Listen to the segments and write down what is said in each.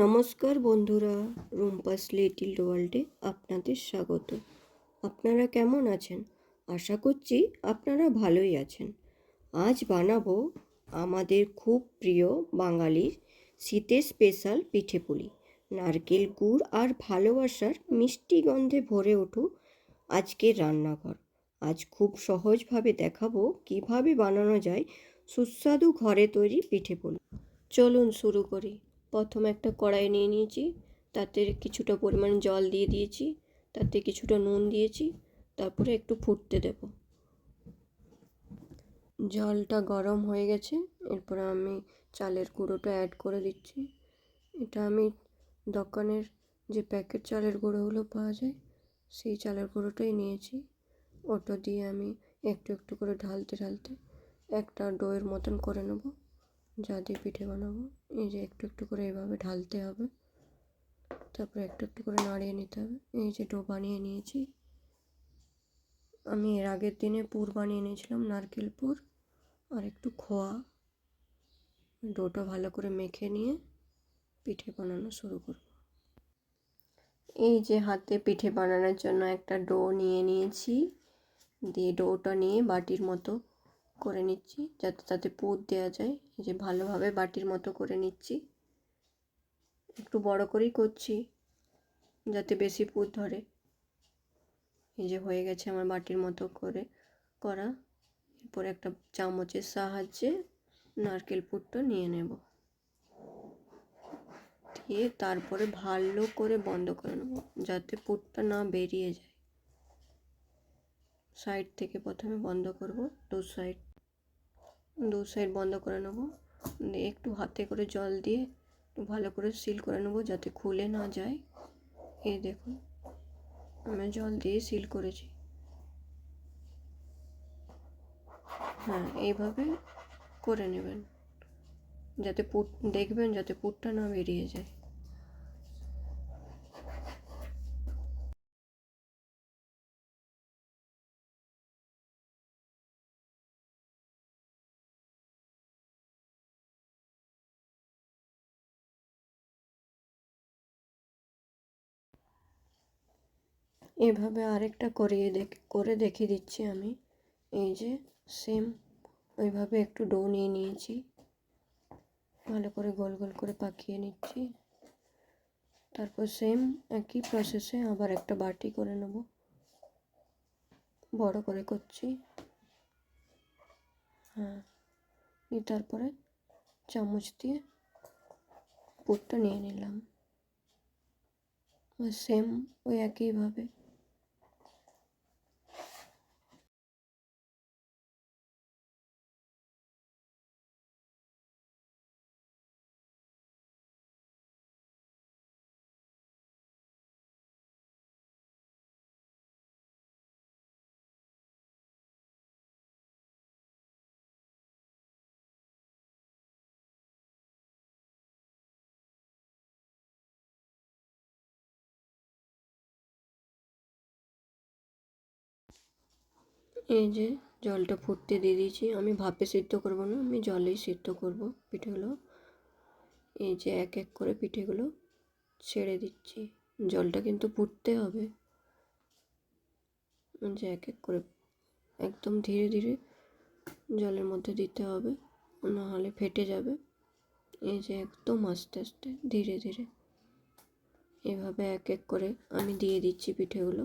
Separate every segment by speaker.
Speaker 1: নমস্কার বন্ধুরা, রুম্পাস লিটল ওয়ার্ল্ডে আপনাদের স্বাগত। আপনারা কেমন আছেন? আশা করছি আপনারা ভালোই আছেন। আজ বানাবো আমাদের খুব প্রিয় বাঙালির শীতের স্পেশাল পিঠেপুলি। নারকেল গুড় আর ভালোবাসার মিষ্টি গন্ধে ভরে উঠুক আজকের রান্নাঘর। আজ খুব সহজভাবে দেখাবো কিভাবে বানানো যায় সুস্বাদু ঘরে তৈরি পিঠেপুলি। চলুন শুরু করি। প্রথমে একটা কড়াই নিয়ে নিয়েছি, তাতে কিছুটা পরিমাণ জল দিয়ে দিয়েছি, তাতে কিছুটা নুন দিয়েছি, তারপরে একটু ফুটতে দেব। জলটা গরম হয়ে গেছে, এরপরে আমি চালের গুঁড়োটা অ্যাড করে দিচ্ছি। এটা আমি দোকানের যে প্যাকেট চালের গুঁড়োগুলো পাওয়া যায় সেই চালের গুঁড়োটাই নিয়েছি। ওটা দিয়ে আমি একটু একটু করে ঢালতে ঢালতে একটা ডোয়ের মতন করে নেব, যা দিয়ে পিঠে বানাবো। এই যে একটু একটু করে এভাবে ঢালতে হবে, তারপরে একটু একটু করে নাড়িয়ে নিতে হবে। এই যে ডো বানিয়ে নিয়েছি। আমি এর আগের দিনে পুর বানিয়ে নিয়েছিলাম, নারকেল পুর আর একটু খোয়া। ডোটা ভালো করে মেখে নিয়ে পিঠে বানানো শুরু করব। এই যে হাতে পিঠে বানানোর জন্য একটা ডো নিয়ে নিয়েছি, দিয়ে ডোটা নিয়ে বাটির মতো করে নিচ্ছি, যাতে তাতে পুর দেওয়া যায়। এই যে ভালোভাবে বাটির মতো করে নিচ্ছি, একটু বড় করেই করছি যাতে বেশি পুর ধরে। এই যে হয়ে গেছে আমার বাটির মতো করে করা। এরপর একটা চামচের সাহায্যে নারকেল পুরটা নিয়ে নেব, দিয়ে তারপরে ভালো করে বন্ধ করে নেব যাতে পুরটা না বেরিয়ে যায়। সাইড থেকে প্রথমে বন্ধ করব, দু সাইড বন্ধ করে নেব। একটু হাতে করে জল দিয়ে ভালো করে সিল করে নেব যাতে খুলে না যায়। এই দেখুন, আমি জল দিয়ে সিল করেছি। হ্যাঁ, এইভাবে করে নেবেন যাতে দেখবেন যাতে পুরটা না বেরিয়ে যায়। এভাবে আরেকটা করে দেখিয়ে দিচ্ছি আমি। এই যে সেম ওইভাবে একটু ডো নিয়ে নিয়েছি, ভালো করে গোল গোল করে পাকিয়ে নিচ্ছি। তারপর সেম একই প্রসেসে আবার একটা বাটি করে নেব, বড় করে করছি। হ্যাঁ, তারপরে চামচ দিয়ে পুরটা নিয়ে নিলাম, সেম ওই একইভাবে। এই যে জলটা ফুটতে দিয়ে দিয়েছি, আমি ভাপে সিদ্ধ করব না, আমি জলেই সিদ্ধ করব পিঠেগুলো। এই যে এক এক করে পিঠেগুলো ছেড়ে দিচ্ছি, জলটা কিন্তু ফুটতে হবে। যে এক এক করে একদম ধীরে ধীরে জলের মধ্যে দিতে হবে, নাহলে ফেটে যাবে। এই যে একদম আস্তে আস্তে ধীরে ধীরে এভাবে এক এক করে আমি দিয়ে দিচ্ছি পিঠেগুলো।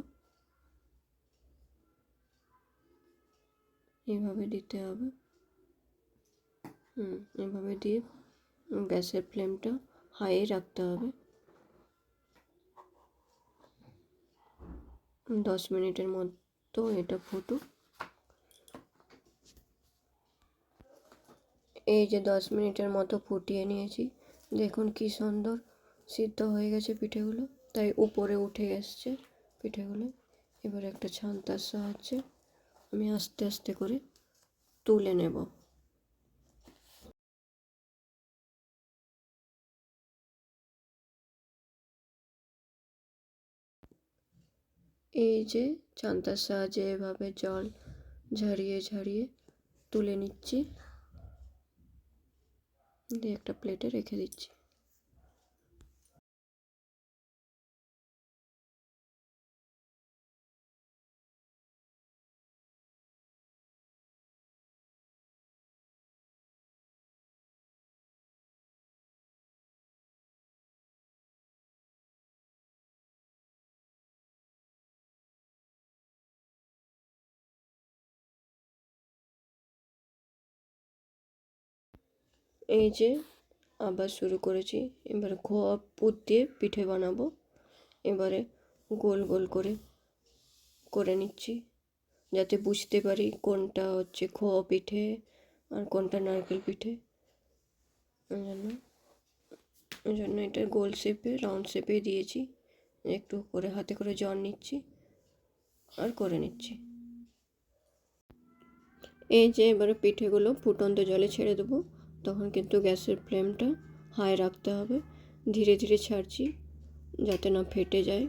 Speaker 1: এভাবে দিতে হবে। এভাবে দিয়ে গ্যাসের ফ্লেমটা হাইয়ে রাখতে হবে। 10 মিনিটের মতো এটা ফুটুক। এই যে 10 মিনিটের মতো ফুটিয়ে নিয়েছি, দেখুন কি সুন্দর সিদ্ধ হয়ে গেছে পিঠেগুলো, তাই উপরে উঠে এসছে পিঠেগুলো। এবার একটা ছান্তার সাহায্যে আমি আস্তে আস্তে করে তুলে নেব। এই যে ছান্তার সাহায্যে এভাবে জল ঝরিয়ে ঝরিয়ে তুলে নিচ্ছি, দিয়ে একটা প্লেটে রেখে দিচ্ছি। এই যে আবার শুরু করেছি। এবারে খোয়া পুর দিয়ে পিঠে বানাবো। এবারে গোল গোল করে করে নিচ্ছি, যাতে বুঝতে পারি কোনটা হচ্ছে খোয়া পিঠে আর কোনটা নারকেল পিঠে। ওই জন্য এটা গোল শেপে, রাউন্ড শেপে দিয়েছি। একটু করে হাতে করে জল নিচ্ছি আর করে নিচ্ছি। এই যে এবারে পিঠেগুলো ফুটন্ত জলে ছেড়ে দেবো। তখন কিন্তু গ্যাসের ফ্লেমটা হাই রাখতে হবে। ধীরে ধীরে ছাড়ছি যাতে না ফেটে যায়।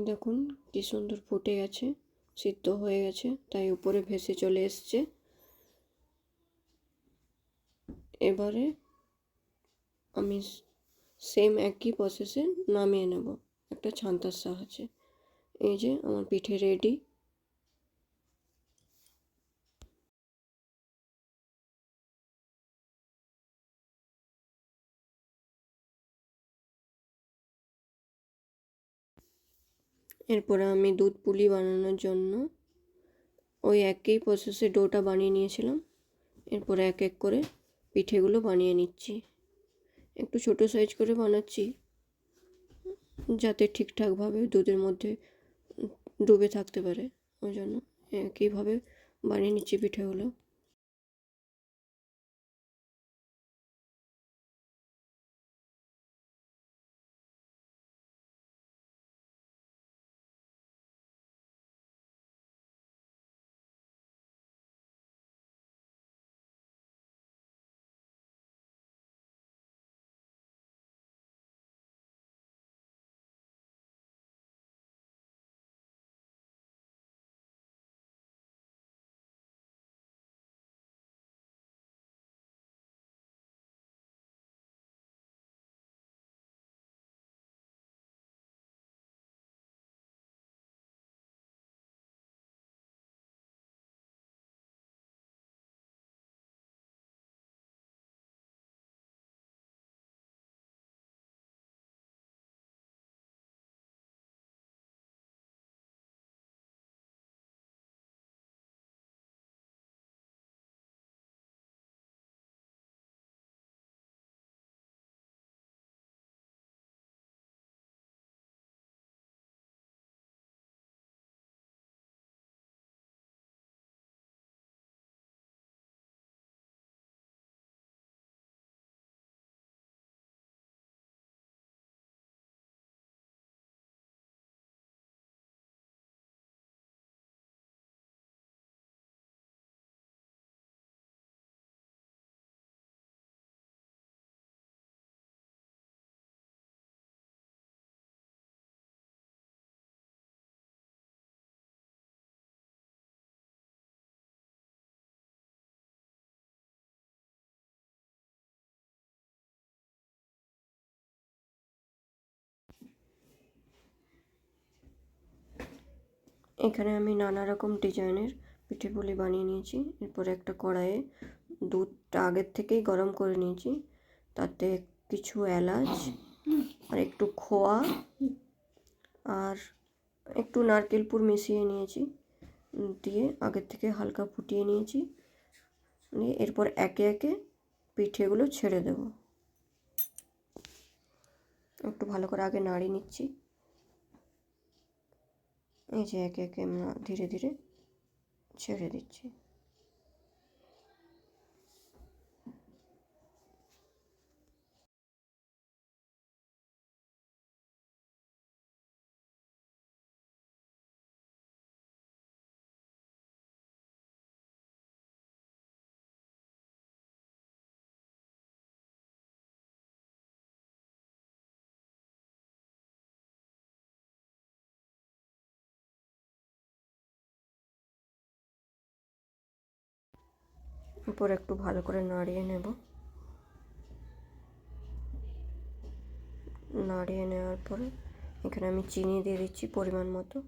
Speaker 1: দেখুন কি সুন্দর ফুটে গেছে, সিদ্ধ হয়ে গেছে, তাই উপরে ভেসে চলে এসছে। এবারে আমি সেম একই প্রসেসে নামিয়ে নেব একটা ছান্তার সাহায্যে। এই যে আমার পিঠে রেডি। এরপরে আমি দুধ পুলি বানানোর জন্য ওই একই প্রসেসে ডোটা বানিয়ে নিয়েছিলাম। এরপরে এক এক করে পিঠেগুলো বানিয়ে নিচ্ছি। একটু ছোটো সাইজ করে বানাচ্ছি যাতে ঠিকঠাকভাবে দুধের মধ্যে ডুবে থাকতে পারে, ওই জন্য একইভাবে বানিয়ে নিচ্ছি পিঠেগুলো। এখানে আমি নানা রকম ডিজাইনের পিঠে পুলি বানিয়ে নিয়েছি। এরপর একটা কড়াইয়ে দুধটা আগের থেকেই গরম করে নিয়েছি, তাতে কিছু এলাচ আর একটু খোয়া আর একটু নারকেল পুর মিশিয়ে নিয়েছি, দিয়ে আগের থেকে হালকা ফুটিয়ে নিয়েছি। নিয়ে এরপর একে একে পিঠেগুলো ছেড়ে দেব। একটু ভালো করে আগে নাড়িয়ে নিচ্ছি। এই যে একে একে ধীরে ধীরে ছেড়ে দিচ্ছি। এরপর একটু ভালো করে নাড়িয়ে নেব। নাড়িয়ে নেওয়ার পরে এখানে আমি চিনি দিয়ে দিচ্ছি পরিমাণ মতো।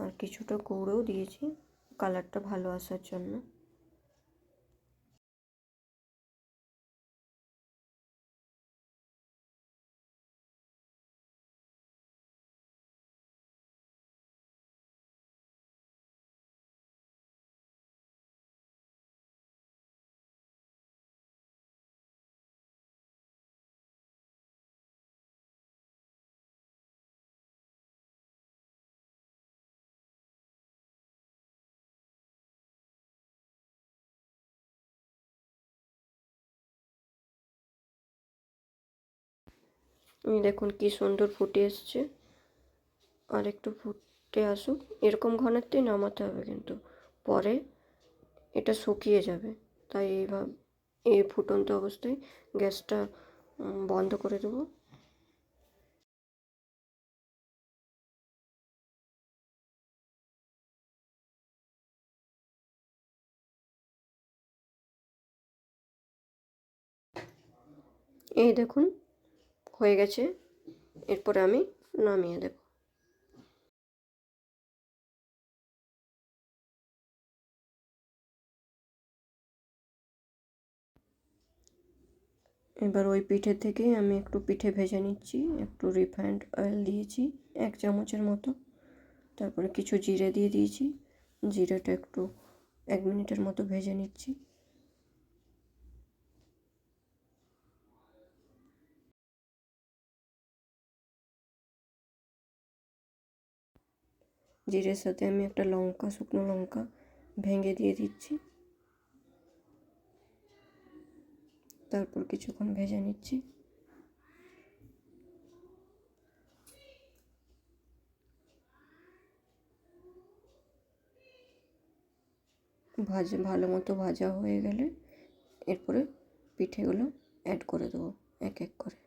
Speaker 1: আর কিছুটা গুঁড়ও দিয়েছি কালারটা ভালো আসার জন্য। দেখুন কি সুন্দর ফুটে এসছে। আর একটু ফুটে আসুক, এরকম ঘনত্বেই নামাতে হবে, কিন্তু পরে এটা শুকিয়ে যাবে। তাই এইভাবে এই ফুটন্ত অবস্থায় গ্যাসটা বন্ধ করে দেবো। এই দেখুন হয়ে গেছে। এরপরে আমি নামিয়ে দেব। এবার ওই পিঠে থেকেই আমি একটু পিঠে ভেজে নিচ্ছি। একটু রিফাইন্ড অয়েল দিয়েছি 1 চামচের মতো। তারপরে কিছু জিরে দিয়ে দিয়েছি। জিরেটা একটু 1 মিনিটের মতো ভেজে নিচ্ছি। জিরের সাথে আমি একটা লঙ্কা, শুকনো লঙ্কা ভেঙে দিয়ে দিচ্ছি। তারপর কিছুক্ষণ ভেজে নিচ্ছি। ভালো মতো ভাজা হয়ে গেলে এরপরে পিঠেগুলো অ্যাড করে দেবো এক এক করে।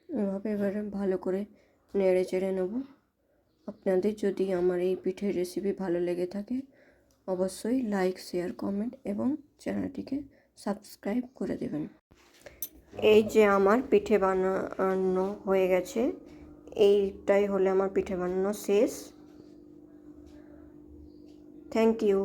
Speaker 1: এভাবে এবারে ভালো করে নেড়ে চেড়ে নেব। আপনাদের যদি আমার এই পিঠের রেসিপি ভালো লেগে থাকে অবশ্যই লাইক, শেয়ার, কমেন্ট এবং চ্যানেলটিকে সাবস্ক্রাইব করে দেবেন। এই যে আমার পিঠে বানানো হয়ে গেছে। এইটাই হলে আমার পিঠে বানানো শেষ। Thank you.